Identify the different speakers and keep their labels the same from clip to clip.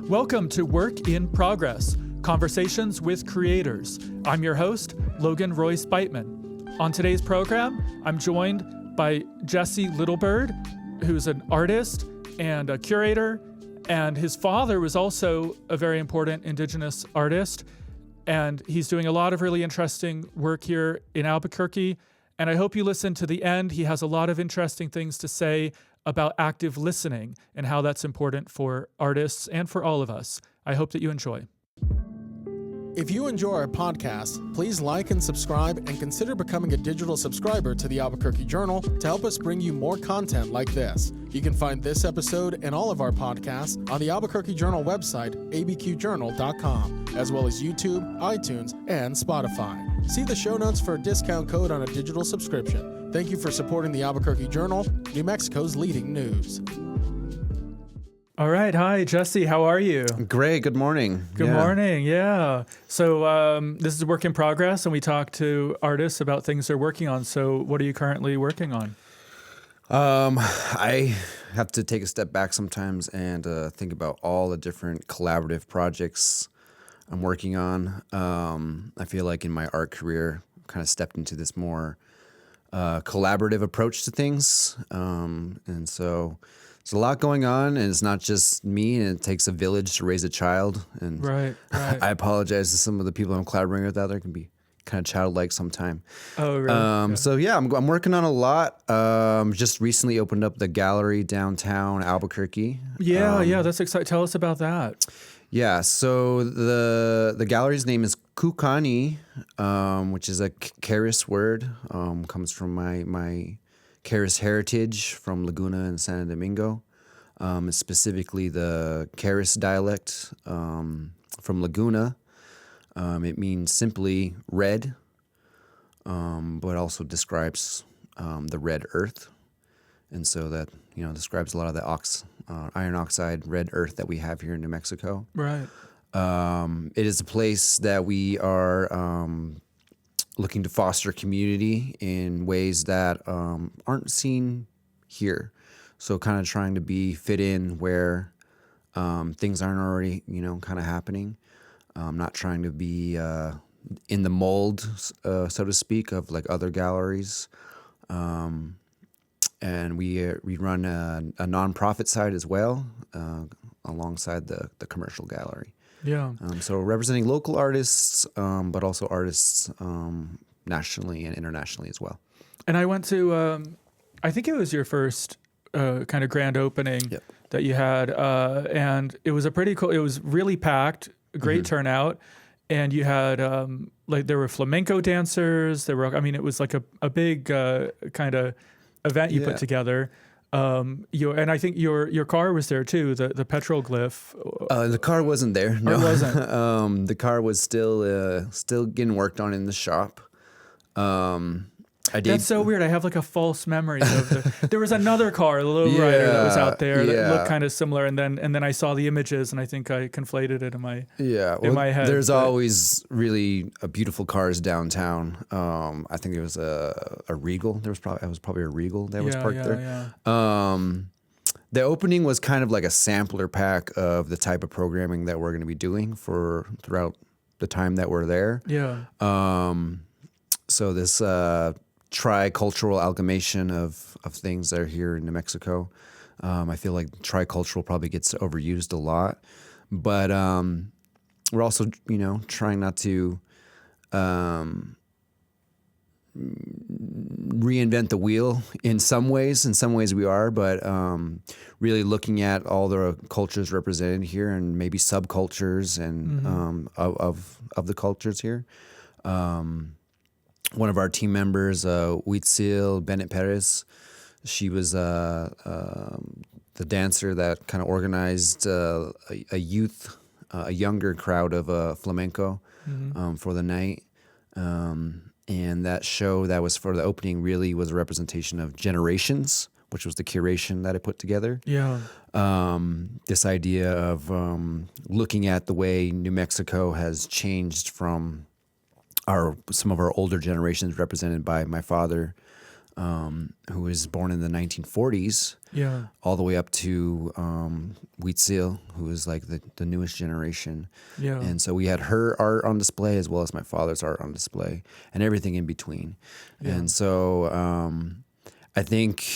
Speaker 1: Welcome to Work in Progress, Conversations with Creators. I'm your host, Logan Royce Beitman. On today's program, I'm joined by Jesse Littlebird, who's an artist and a curator, and his father was also a very important Indigenous artist, and he's doing a lot of really interesting work here in Albuquerque, and I hope you listen to the end. He has a lot of interesting things to say about active listening and how that's important for artists and for all of us. I hope that you enjoy.
Speaker 2: If you enjoy our podcast, please like and subscribe and consider becoming a digital subscriber to the Albuquerque Journal to help us bring you more content like this. You can find this episode and all of our podcasts on the Albuquerque Journal website, abqjournal.com, as well as YouTube, iTunes, and Spotify. See the show notes for a discount code on a digital subscription. Thank you for supporting the Albuquerque Journal, New Mexico's leading news.
Speaker 1: All right. Hi, Jesse. How are you?
Speaker 3: Great. Good morning.
Speaker 1: Good morning. Yeah. So this is a work in progress, and we talk to artists about things they're working on. So what are you currently working on?
Speaker 3: I have to take a step back sometimes and think about all the different collaborative projects I'm working on. I feel like in my art career, I've kind of stepped into this more collaborative approach to things. And so there's a lot going on, and it's not just me, and it takes a village to raise a child. And
Speaker 1: Right.
Speaker 3: I apologize to some of the people I'm collaborating with out there. Can be kind of childlike sometime.
Speaker 1: Oh, really?
Speaker 3: So yeah, I'm working on a lot. Just recently opened up the gallery downtown Albuquerque.
Speaker 1: Yeah, that's exciting. Tell us about that.
Speaker 3: Yeah, so the gallery's name is Kukani, which is a Keres word. Comes from my Keres heritage from Laguna and Santo Domingo. It's specifically the Keres dialect from Laguna. It means simply red, but also describes the red earth. And so that, describes a lot of the iron oxide red earth that we have here in New Mexico.
Speaker 1: Right.
Speaker 3: It is a place that we are looking to foster community in ways that aren't seen here. So kind of trying to fit in where things aren't already, kind of happening. Not trying to be in the mold, so to speak, of like other galleries. And we run a nonprofit side as well, alongside the commercial gallery.
Speaker 1: Yeah.
Speaker 3: So representing local artists, but also artists nationally and internationally as well.
Speaker 1: And I went to, I think it was your first kind of grand opening that you had, and it was it was really packed, great turnout, and you had there were flamenco dancers. It was like a big kind of event you put together. And I think your car was there too, the petroglyph.
Speaker 3: The car wasn't there. No,
Speaker 1: it wasn't.
Speaker 3: The car was still getting worked on in the shop.
Speaker 1: That's so weird. I have like a false memory of there was another car, the Low Rider, that was out there that looked kind of similar, and then I saw the images, and I think I conflated it in my head.
Speaker 3: There's always really beautiful cars downtown. I think it was a Regal. It was probably a Regal that was parked there. Yeah. The opening was kind of like a sampler pack of the type of programming that we're going to be doing throughout the time that we're there.
Speaker 1: Yeah.
Speaker 3: So this tricultural amalgamation of things that are here in New Mexico. I feel like tricultural probably gets overused a lot, but we're also, trying not to reinvent the wheel in some ways. In some ways we are, but really looking at all the cultures represented here and maybe subcultures and of the cultures here. One of our team members, Huitzil Bennett Perez, she was the dancer that kind of organized a younger crowd of flamenco for the night. And that show that was for the opening really was a representation of generations, which was the curation that I put together.
Speaker 1: Yeah.
Speaker 3: This idea of looking at the way New Mexico has changed from some of our older generations represented by my father, who was born in the 1940s, all the way up to Huitzil, who is like the newest generation.
Speaker 1: Yeah.
Speaker 3: And so we had her art on display as well as my father's art on display and everything in between. Yeah. And so I think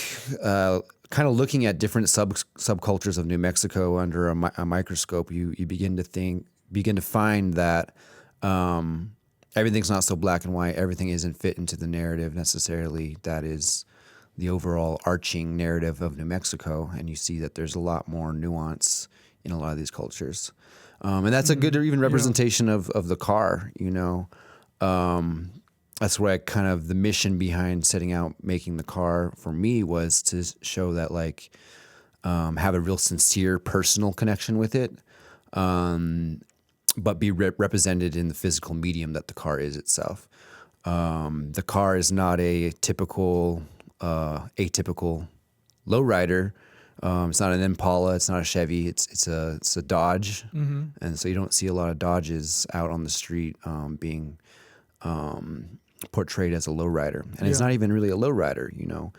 Speaker 3: kind of looking at different subcultures of New Mexico under a microscope, you begin to find that everything's not so black and white. Everything isn't fit into the narrative necessarily that is the overall arching narrative of New Mexico. And you see that there's a lot more nuance in a lot of these cultures. And that's a good even representation of the car, you know. That's where the mission behind setting out making the car for me was to show that like have a real sincere personal connection with it. But be represented in the physical medium that the car is itself. The car is not a typical, atypical lowrider. It's not an Impala. It's not a Chevy. It's a Dodge, and so you don't see a lot of Dodges out on the street being portrayed as a lowrider, and it's not even really a lowrider, you know.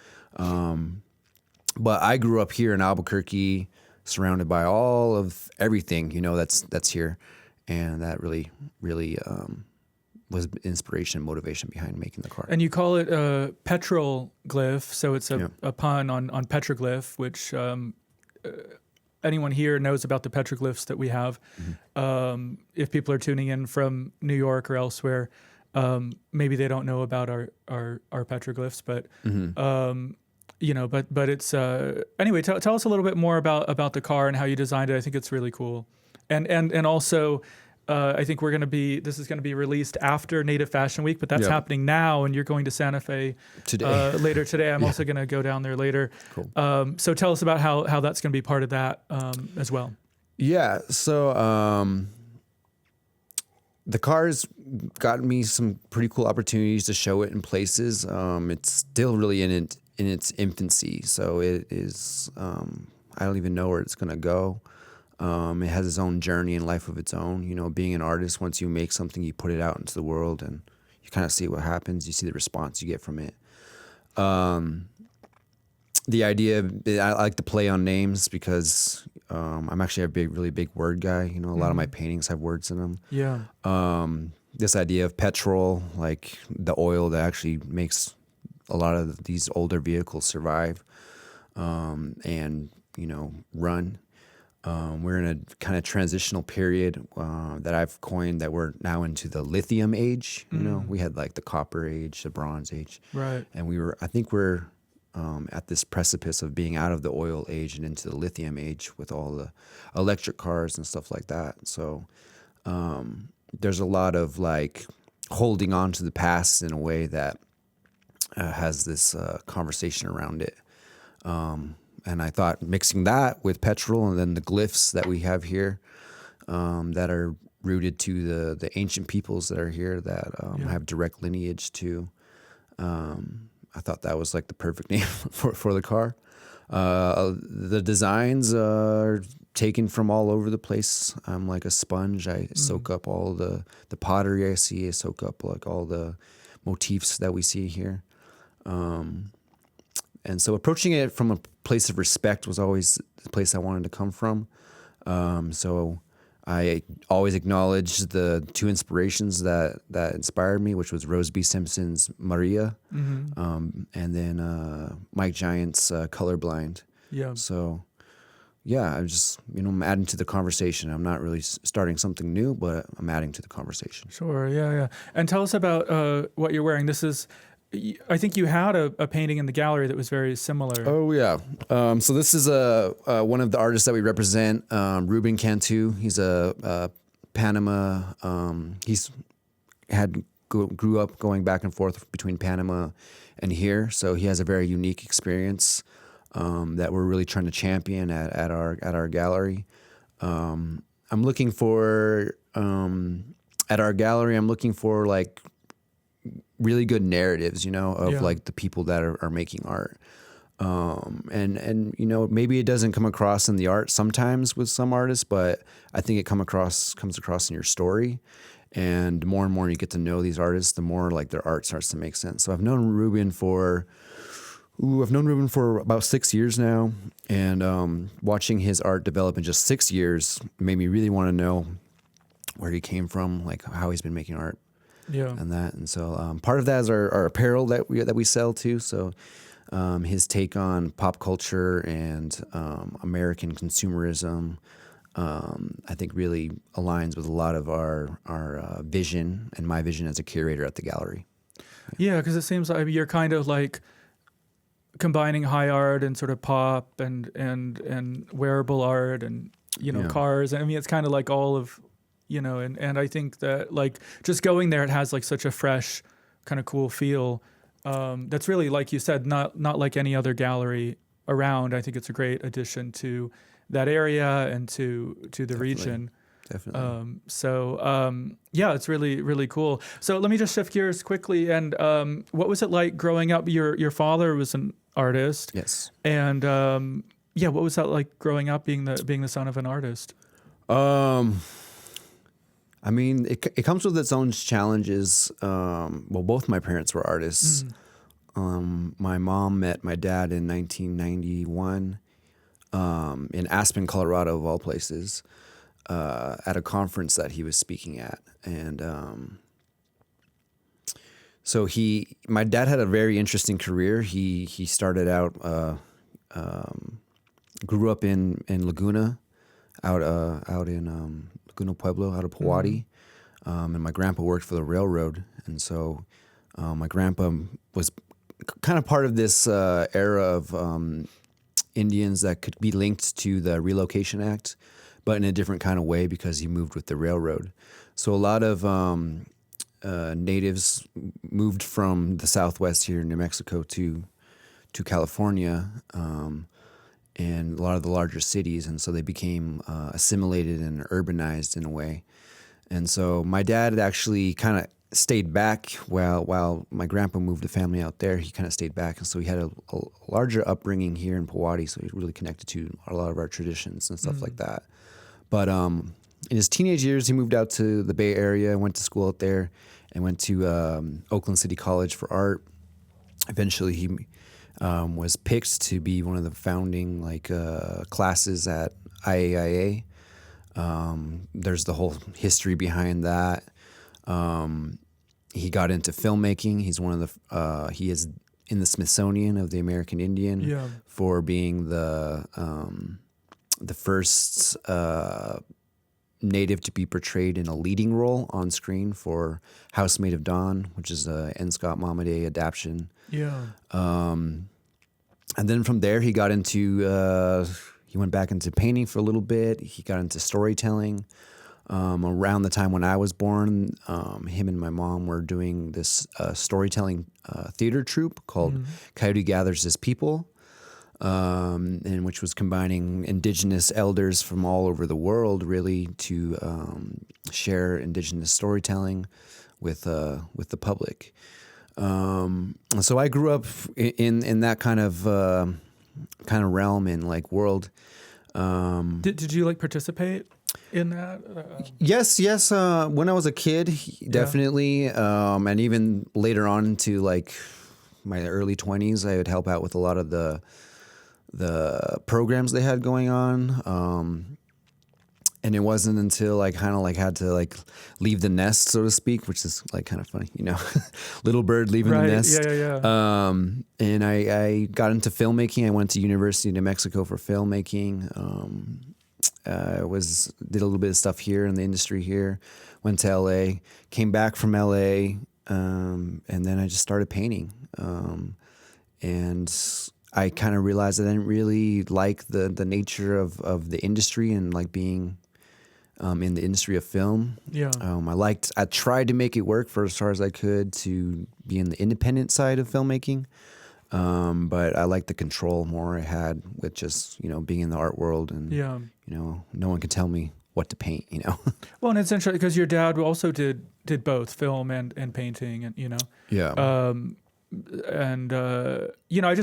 Speaker 3: But I grew up here in Albuquerque, surrounded by all of everything, you know, that's here. And that really was inspiration and motivation behind making the car.
Speaker 1: And you call it a petroglyph, so it's a pun on petroglyph, which anyone here knows about the petroglyphs that we have. If people are tuning in from New York or elsewhere, maybe they don't know about our petroglyphs, but you know, but it's anyway. Tell us a little bit more about the car and how you designed it. I think it's really cool. And also, I think this is going to be released after Native Fashion Week, but that's happening now, and you're going to Santa Fe today. Later today. I'm also going to go down there later. Cool. So tell us about how that's going to be part of that as well.
Speaker 3: Yeah. So the car's gotten me some pretty cool opportunities to show it in places. It's still really in its infancy, so it is. I don't even know where it's going to go. It has its own journey and life of its own. You know, being an artist, once you make something, you put it out into the world and you kind of see what happens. You see the response you get from it. The idea, I like to play on names because I'm actually a really big word guy. You know, a lot of my paintings have words in them.
Speaker 1: Yeah.
Speaker 3: This idea of petrol, like the oil that actually makes a lot of these older vehicles survive and, you know, run. We're in a kind of transitional period that I've coined that we're now into the lithium age. You know, we had like the copper age, the bronze age,
Speaker 1: right?
Speaker 3: And I think we're at this precipice of being out of the oil age and into the lithium age with all the electric cars and stuff like that. So there's a lot of like holding on to the past in a way that has this conversation around it. And I thought mixing that with petrol and then the glyphs that we have here that are rooted to the ancient peoples that are here that have direct lineage to, I thought that was like the perfect name for the car. The designs are taken from all over the place. I'm like a sponge. I soak up all the pottery I see. I soak up like all the motifs that we see here. And so approaching it from a place of respect was always the place I wanted to come from. So I always acknowledged the two inspirations that inspired me, which was Rose B. Simpson's Maria, and then Mike Giant's Colorblind.
Speaker 1: Yeah.
Speaker 3: So, yeah, I'm just, I'm adding to the conversation. I'm not really starting something new, but I'm adding to the conversation.
Speaker 1: Sure, yeah. And tell us about what you're wearing. This is... I think you had a painting in the gallery that was very similar.
Speaker 3: Oh, yeah. So this is one of the artists that we represent, Ruben Cantu. He's a Panama. He's grew up going back and forth between Panama and here. So he has a very unique experience that we're really trying to champion at our gallery. I'm looking for, at our gallery, I'm looking for like, really good narratives, of like the people that are making art. And maybe it doesn't come across in the art sometimes with some artists, but I think it comes across in your story. And the more and more you get to know these artists, the more like their art starts to make sense. So I've known Ruben for I've known Ruben for about 6 years now, and watching his art develop in just 6 years made me really want to know where he came from, like how he's been making art, and that. And so part of that is our apparel that we sell too. So his take on pop culture and American consumerism, I think really aligns with a lot of our vision and my vision as a curator at the gallery.
Speaker 1: Yeah, because it seems like you're kind of like combining high art and sort of pop and wearable art and cars. I mean, it's kind of like all of and I think that like just going there, it has like such a fresh, kind of cool feel. That's really, like you said, not like any other gallery around. I think it's a great addition to that area and to the region.
Speaker 3: Definitely.
Speaker 1: Yeah, it's really, really cool. So let me just shift gears quickly. And what was it like growing up? Your father was an artist.
Speaker 3: Yes.
Speaker 1: And what was that like growing up, being the son of an artist?
Speaker 3: I mean, it comes with its own challenges. Both my parents were artists. My mom met my dad in 1991 in Aspen, Colorado, of all places, at a conference that he was speaking at. And so my dad had a very interesting career. He started out, grew up in Laguna, out in Kewa Pueblo, out of Pewaukee. And my grandpa worked for the railroad. And so my grandpa was kind of part of this era of Indians that could be linked to the Relocation Act, but in a different kind of way because he moved with the railroad. So a lot of natives moved from the Southwest here in New Mexico to California, and a lot of the larger cities, and so they became assimilated and urbanized in a way. And so my dad actually kind of stayed back while my grandpa moved the family out there. He kind of stayed back, and so he had a larger upbringing here in Pewaukee, so he's really connected to a lot of our traditions and stuff like that. But in his teenage years, he moved out to the Bay Area, went to school out there, and went to Oakland City College for art. Eventually, he was picked to be one of the founding classes at IAIA. There's the whole history behind that. He got into filmmaking. He's he is in the Smithsonian of the American Indian for being the first native to be portrayed in a leading role on screen for Housemaid of Dawn, which is a N. Scott Momaday adaptation. And then from there, he got into he went back into painting for a little bit. He got into storytelling. Around the time when I was born, him and my mom were doing this storytelling theater troupe called Coyote Gathers His People, and which was combining indigenous elders from all over the world, really, to share indigenous storytelling with the public. So I grew up in that kind of realm and world.
Speaker 1: Did you participate in that?
Speaker 3: Yes. When I was a kid, definitely. And even later on into my early 20s, I would help out with a lot of the programs they had going on. And it wasn't until I kind of had to leave the nest, so to speak, which is kind of funny, Littlebird leaving the nest.
Speaker 1: Yeah.
Speaker 3: And I got into filmmaking. I went to University of New Mexico for filmmaking. Did a little bit of stuff here in the industry here. Went to LA, came back from LA, and then I just started painting. And I kind of realized I didn't really like the nature of the industry and being in the industry of film. I tried to make it work for as far as I could to be in the independent side of filmmaking. But I liked the control more I had with just, being in the art world and, no one could tell me what to paint,
Speaker 1: Well, and it's interesting because your dad also did both film and painting and,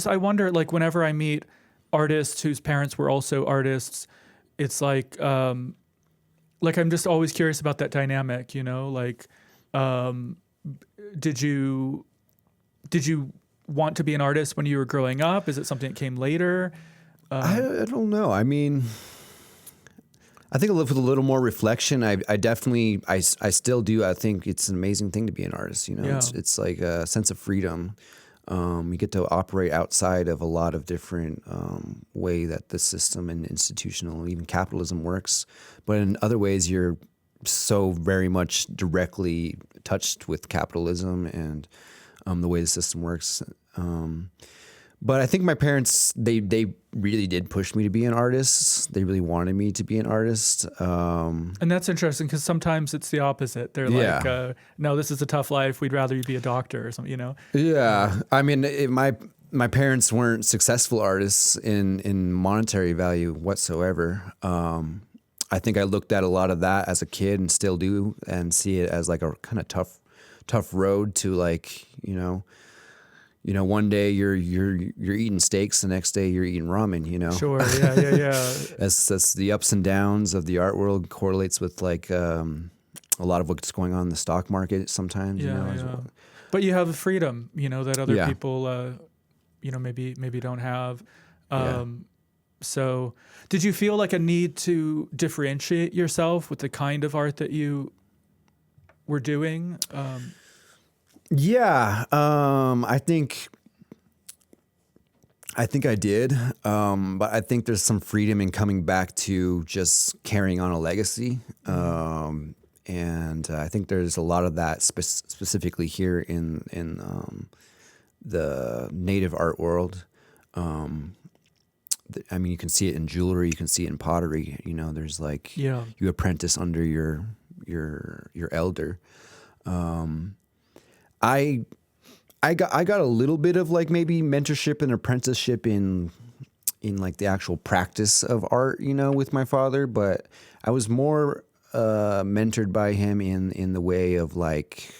Speaker 1: I wonder, whenever I meet artists whose parents were also artists, it's I'm just always curious about that dynamic, did you want to be an artist when you were growing up? Is it something that came later?
Speaker 3: I don't know. I mean, I think with a little more reflection, I definitely, I still do. I think it's an amazing thing to be an artist. You know,
Speaker 1: Yeah.
Speaker 3: it's like a sense of freedom. You get to operate outside of a lot of different way that the system and institutional, even capitalism works. But in other ways, you're so very much directly touched with capitalism and the way the system works. But I think my parents, they really did push me to be an artist. They really wanted me to be an artist.
Speaker 1: And that's interesting because sometimes it's the opposite. They're
Speaker 3: Yeah.
Speaker 1: like, no, this is a tough life. We'd rather you be a doctor or something, you know?
Speaker 3: Yeah. I mean, my parents weren't successful artists in monetary value whatsoever. I think I looked at a lot of that as a kid and still do, and see it as like a kind of tough road to, like, one day you're eating steaks, the next day you're eating ramen,
Speaker 1: Sure. Yeah.
Speaker 3: That's the ups and downs of the art world, correlates with like a lot of what's going on in the stock market sometimes, as well.
Speaker 1: But you have a freedom, that other
Speaker 3: Yeah.
Speaker 1: people, maybe don't have.
Speaker 3: Yeah.
Speaker 1: So did you feel like a need to differentiate yourself with the kind of art that you were doing?
Speaker 3: Yeah, I think I did, but I think there's some freedom in coming back to just carrying on a legacy, and I think there's a lot of that specifically here in the native art world. I mean, you can see it in jewelry, you can see it in pottery. There's like you apprentice under your elder. I got a little bit of like maybe mentorship and apprenticeship in like the actual practice of art, with my father, but I was more mentored by him in the way of like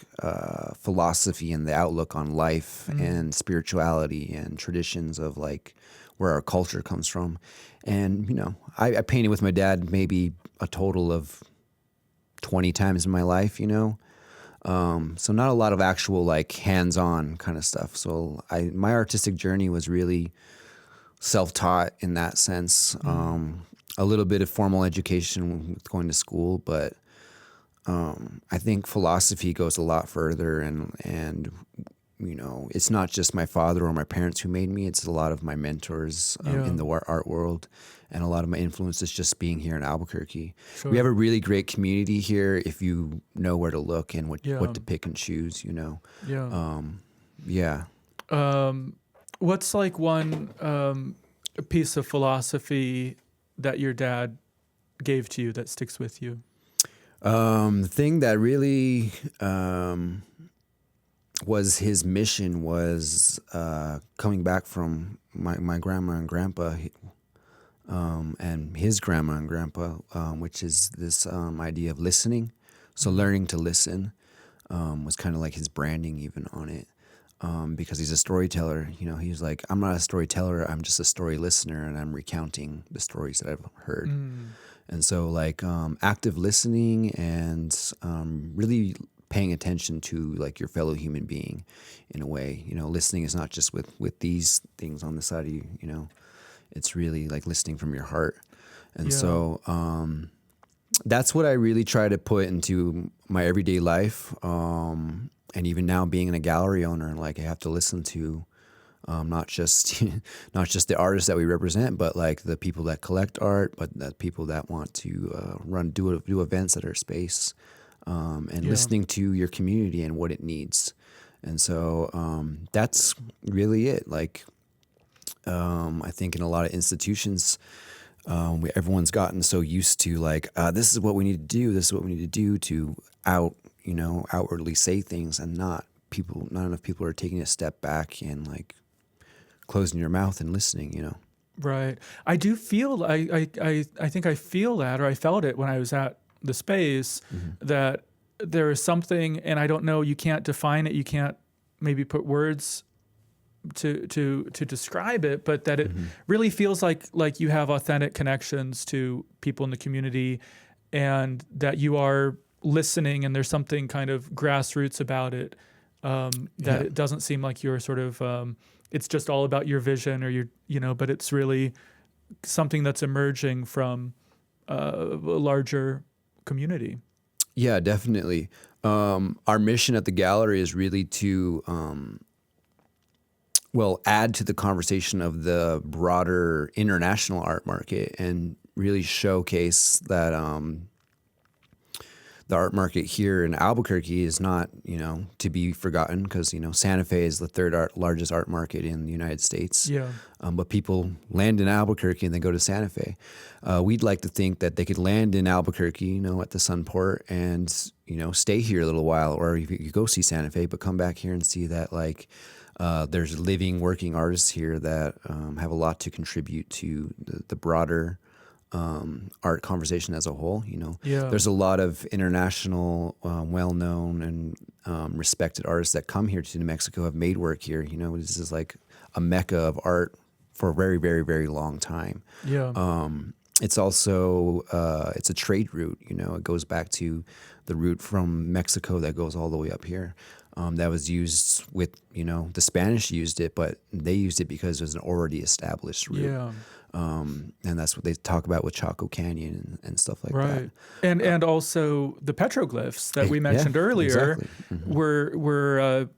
Speaker 3: philosophy and the outlook on life and spirituality and traditions of like where our culture comes from. And I painted with my dad maybe a total of 20 times in my life, so not a lot of actual like hands-on kind of stuff. So my artistic journey was really self-taught in that sense. A little bit of formal education with going to school, but I think philosophy goes a lot further, and it's not just my father or my parents who made me. It's a lot of my mentors in the art world, and a lot of my influences just being here in Albuquerque.
Speaker 1: Sure.
Speaker 3: We have a really great community here if you know where to look and what to pick and choose,
Speaker 1: Yeah. What's like one piece of philosophy that your dad gave to you that sticks with you?
Speaker 3: The thing that really was his mission was coming back from my grandma and grandpa, and his grandma and grandpa, which is this idea of listening. So learning to listen was kind of like his branding even on it, because he's a storyteller. He was like, I'm not a storyteller, I'm just a story listener, and I'm recounting the stories that I've heard. And so like active listening and really paying attention to like your fellow human being in a way. Listening is not just with these things on the side of you, it's really like listening from your heart. And so that's what I really try to put into my everyday life. And even now being a gallery owner, like I have to listen to not just the artists that we represent, but like the people that collect art, but the people that want to do events at our space, and listening to your community and what it needs. And so that's really it. Like I think in a lot of institutions, everyone's gotten so used to like, this is what we need to do. This is what we need to do to outwardly say things, and not enough people are taking a step back and like closing your mouth and listening,
Speaker 1: Right. I do feel, I think I feel that, or I felt it when I was at the space, that there is something, and I don't know, you can't define it, you can't maybe put words to describe it, but that it really feels like you have authentic connections to people in the community, and that you are listening, and there's something kind of grassroots about it. that it doesn't seem like you're sort of, it's just all about your vision or but it's really something that's emerging from a larger community.
Speaker 3: Yeah, definitely. Our mission at the gallery is really to, add to the conversation of the broader international art market and really showcase that the art market here in Albuquerque is not, to be forgotten because, Santa Fe is the third largest art market in the United States.
Speaker 1: Yeah.
Speaker 3: But people land in Albuquerque and then go to Santa Fe. We'd like to think that they could land in Albuquerque, at the Sunport and, stay here a little while, or you go see Santa Fe, but come back here and see that there's living, working artists here that have a lot to contribute to the broader art conversation as a whole. There's a lot of international, well-known and respected artists that come here to New Mexico, have made work here. This is like a mecca of art for a very, very, very long time.
Speaker 1: Yeah.
Speaker 3: It's also it's a trade route. It goes back to the route from Mexico that goes all the way up here. That was used with, the Spanish used it, but they used it because it was an already established route.
Speaker 1: Yeah.
Speaker 3: And that's what they talk about with Chaco Canyon and stuff like
Speaker 1: right.
Speaker 3: that.
Speaker 1: And also the petroglyphs that we mentioned earlier
Speaker 3: exactly. Mm-hmm.
Speaker 1: were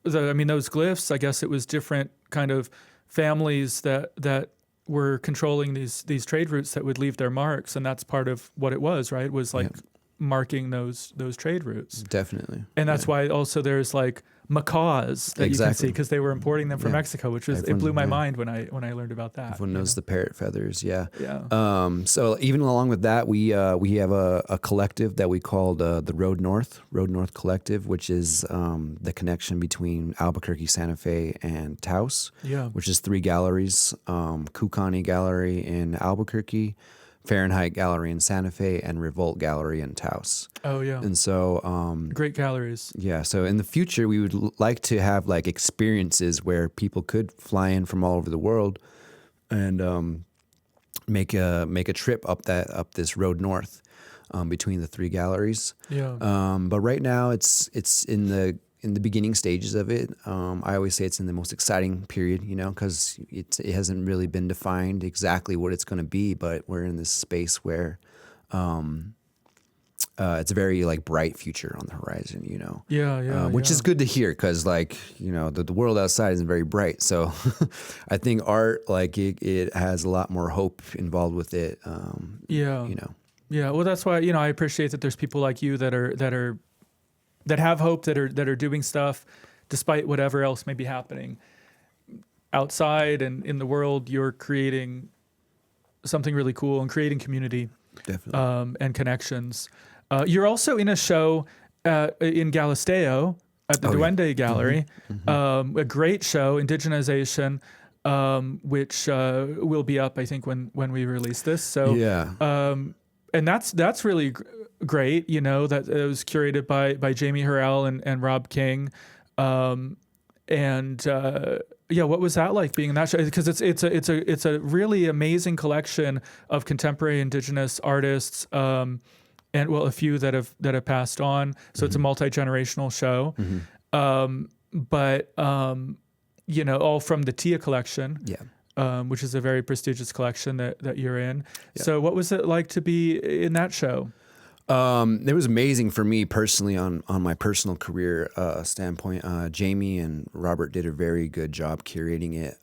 Speaker 1: those glyphs, I guess it was different kind of families that were controlling these trade routes that would leave their marks, and that's part of what it was, right? It was like marking those trade routes.
Speaker 3: Definitely.
Speaker 1: And that's why also there's like macaws that you can see because they were importing them from Mexico, which was it blew my mind when I learned about that.
Speaker 3: Everyone knows the parrot feathers, yeah.
Speaker 1: So
Speaker 3: even along with that, we have a collective that we call the Road North Collective, which is the connection between Albuquerque, Santa Fe, and Taos, which is 3 galleries: Kukani Gallery in Albuquerque, Fahrenheit Gallery in Santa Fe, and Revolt Gallery in Taos.
Speaker 1: Oh, yeah.
Speaker 3: And so...
Speaker 1: great galleries.
Speaker 3: Yeah, so in the future, we would like to have experiences where people could fly in from all over the world and make a trip up this road north between the 3 galleries.
Speaker 1: Yeah.
Speaker 3: But right now, it's in the beginning stages of it. I always say it's in the most exciting period, because it hasn't really been defined exactly what it's going to be, but we're in this space where it's a very bright future on the horizon, which is good to hear because the world outside isn't very bright. So I think art, it has a lot more hope involved with it.
Speaker 1: Yeah. Well, that's why, I appreciate that there's people like you that have hope, that are doing stuff despite whatever else may be happening outside and in the world. You're creating something really cool and creating community.
Speaker 3: Definitely.
Speaker 1: And connections. You're also in a show in Galisteo at the Duende Gallery,
Speaker 3: Mm-hmm.
Speaker 1: a great show, Indigenization, which will be up, I think, when we release this. So, and that's really great, that it was curated by Jamie Harrell and Rob King. What was that like being in that show? Because it's a really amazing collection of contemporary Indigenous artists, and a few that have passed on. So it's a multi-generational show, all from the Tia collection. Which is a very prestigious collection that you're in. Yeah. So what was it like to be in that show?
Speaker 3: It was amazing for me personally on my personal career standpoint. Jamie and Robert did a very good job curating it.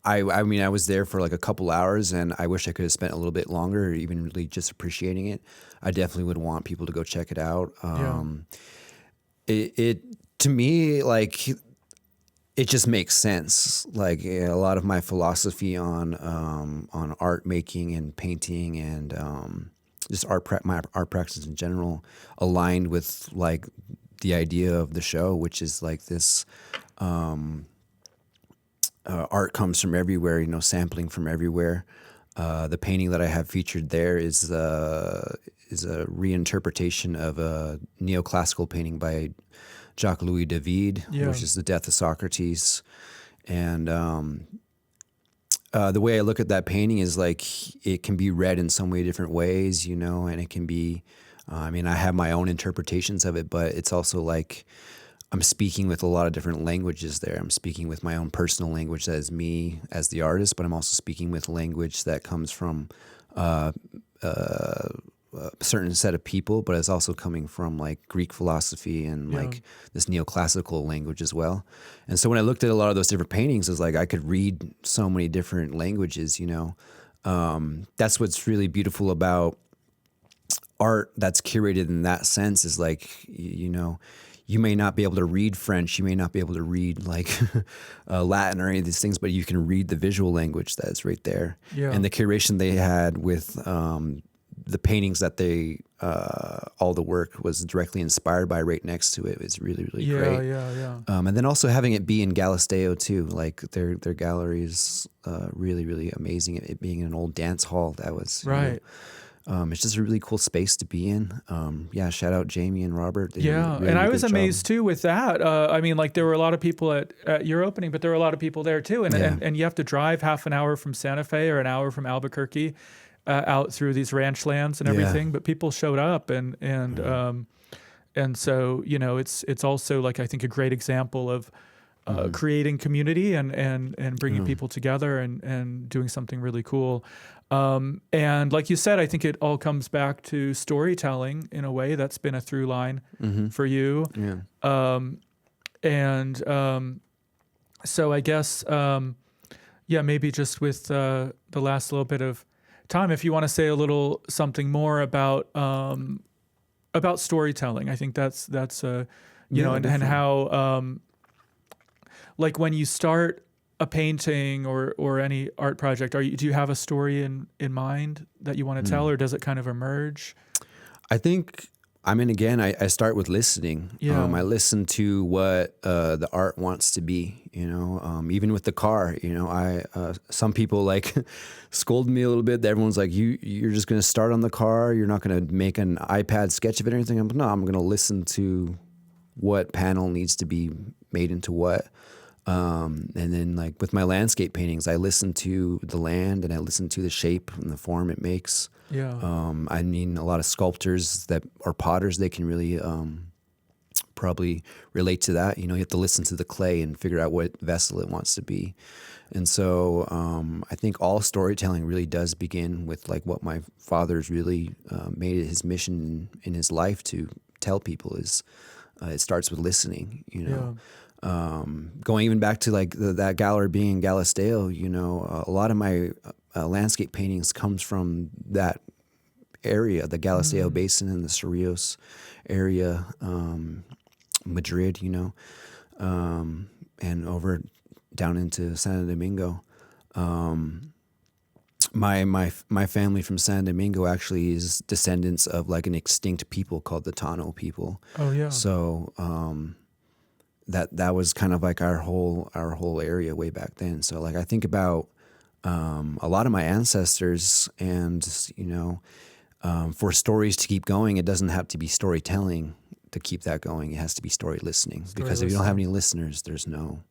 Speaker 3: I was there for a couple hours, and I wish I could have spent a little bit longer, or even really just appreciating it. I definitely would want people to go check it out. It to me, it just makes sense. A lot of my philosophy on art making and painting and just my art practice in general aligned with the idea of the show, which is this art comes from everywhere, sampling from everywhere. The painting that I have featured there is a reinterpretation of a neoclassical painting by Jacques-Louis David, which is The Death of Socrates. And the way I look at that painting is it can be read in so many different ways, and it can be I mean, I have my own interpretations of it, but it's also like I'm speaking with a lot of different languages there. I'm speaking with my own personal language that is me as the artist, but I'm also speaking with language that comes from a certain set of people, but it's also coming from like Greek philosophy and like this neoclassical language as well. And so when I looked at a lot of those different paintings, it was like I could read so many different languages, you know. That's what's really beautiful about art that's curated in that sense is like, you know, you may not be able to read French, you may not be able to read like Latin or any of these things, but you can read the visual language that's right there. Yeah. And the curation they had with the paintings that they, all the work was directly inspired by right next to it. It's really, really great. Yeah. And then also having it be in Galisteo too, like their gallery is really, really amazing. It being an old dance hall that was right. You know, it's just a really cool space to be in. Shout out Jamie and Robert. They really
Speaker 1: and I was amazed too with that. I mean, like there were a lot of people at your opening, but there were a lot of people there too. And you have to drive half an hour from Santa Fe or an hour from Albuquerque out through these ranch lands and everything. But people showed up and so, you know, it's also like, I think a great example of creating community and bringing people together and doing something really cool. And like you said, I think it all comes back to storytelling in a way. That's been a through line for you. Yeah. So I guess, maybe just with the last little bit of time, if you want to say a little something more about storytelling, I think that's you know, and how, like when you start a painting or any art project, do you have a story in mind that you want to tell, or does it kind of emerge?
Speaker 3: I think, I mean, again, I start with listening. I listen to what the art wants to be, you know, even with the car, you know, some people like scold me a little bit. Everyone's like, you're just going to start on the car. You're not going to make an iPad sketch of it or anything. I'm going to listen to what panel needs to be made into what. And then like with my landscape paintings, I listen to the land and I listen to the shape and the form it makes. I mean, a lot of sculptors that are potters, they can really probably relate to that. You know, you have to listen to the clay and figure out what vessel it wants to be. And so I think all storytelling really does begin with like what my father's really made it his mission in his life to tell people is it starts with listening, you know. Going even back to like that gallery being in Galisteo, you know, a lot of my landscape paintings comes from that area, the Galisteo Basin and the Cerrillos area, Madrid, you know, and over down into Santo Domingo. My family from San Domingo actually is descendants of like an extinct people called the Tano people. Oh yeah. So that was kind of like our whole area way back then. So like I think about a lot of my ancestors, and you know, for stories to keep going, it doesn't have to be storytelling to keep that going. It has to be story listening. Because if you don't have any listeners, there's no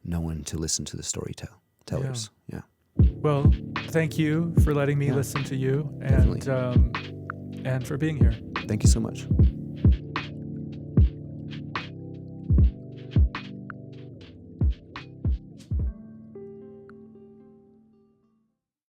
Speaker 3: one to listen to the storytellers. Yeah.
Speaker 1: Well, thank you for letting me listen to you and for being here.
Speaker 3: Thank you so much.